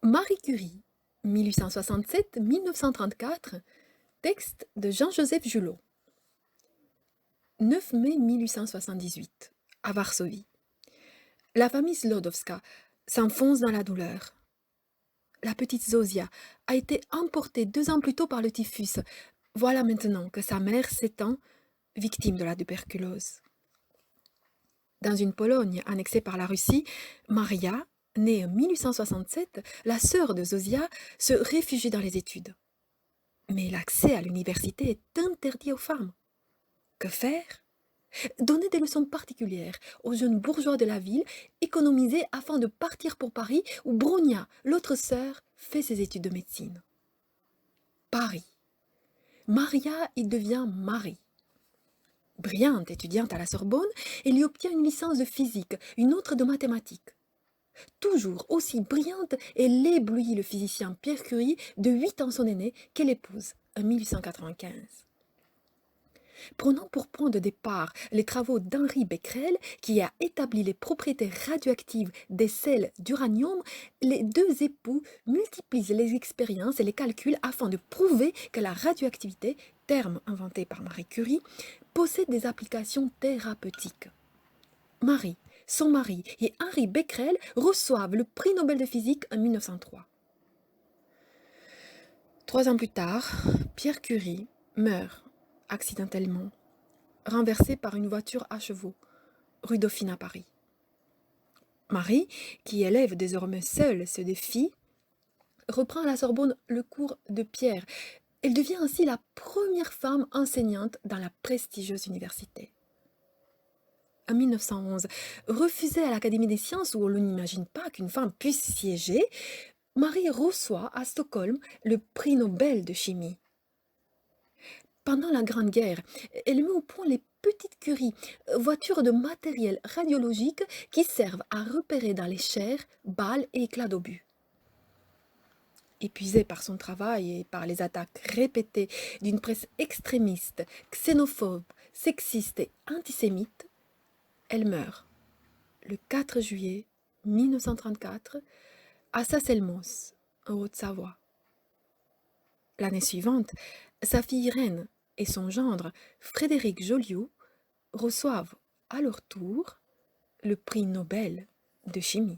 Marie Curie, 1867-1934, texte de Jean-Joseph Julot. 9 mai 1878, à Varsovie. La famille Zlodowska s'enfonce dans la douleur. La petite Zosia a été emportée 2 ans plus tôt par le typhus. Voilà maintenant que sa mère s'étend, victime de la tuberculose. Dans une Pologne annexée par la Russie, Maria, née en 1867, la sœur de Zosia, se réfugie dans les études. Mais l'accès à l'université est interdit aux femmes. Que faire? Donner des leçons particulières aux jeunes bourgeois de la ville, économiser afin de partir pour Paris, où Bronia, l'autre sœur, fait ses études de médecine. Paris. Maria y devient Marie. Brillante étudiante à la Sorbonne, elle y obtient une licence de physique, une autre de mathématiques. Toujours aussi brillante, elle éblouit le physicien Pierre Curie, de 8 ans son aîné, qu'elle épouse en 1895. Prenant pour point de départ les travaux d'Henri Becquerel, qui a établi les propriétés radioactives des sels d'uranium, les deux époux multiplient les expériences et les calculs afin de prouver que la radioactivité, terme inventé par Marie Curie, possède des applications thérapeutiques. Marie, son mari et Henri Becquerel reçoivent le prix Nobel de physique en 1903. 3 ans plus tard, Pierre Curie meurt accidentellement, renversé par une voiture à chevaux, rue Dauphine à Paris. Marie, qui élève désormais seule ses 2 filles, reprend à la Sorbonne le cours de Pierre. Elle devient ainsi la première femme enseignante dans la prestigieuse université. En 1911, refusée à l'Académie des sciences où on n'imagine pas qu'une femme puisse siéger, Marie reçoit à Stockholm le prix Nobel de chimie. Pendant la Grande Guerre, elle met au point les petites curies, voitures de matériel radiologique qui servent à repérer dans les chairs balles et éclats d'obus. Épuisée par son travail et par les attaques répétées d'une presse extrémiste, xénophobe, sexiste et antisémite, elle meurt le 4 juillet 1934 à Sasselmoos, en Haute-Savoie. L'année suivante, sa fille Irène et son gendre Frédéric Joliot reçoivent à leur tour le prix Nobel de chimie.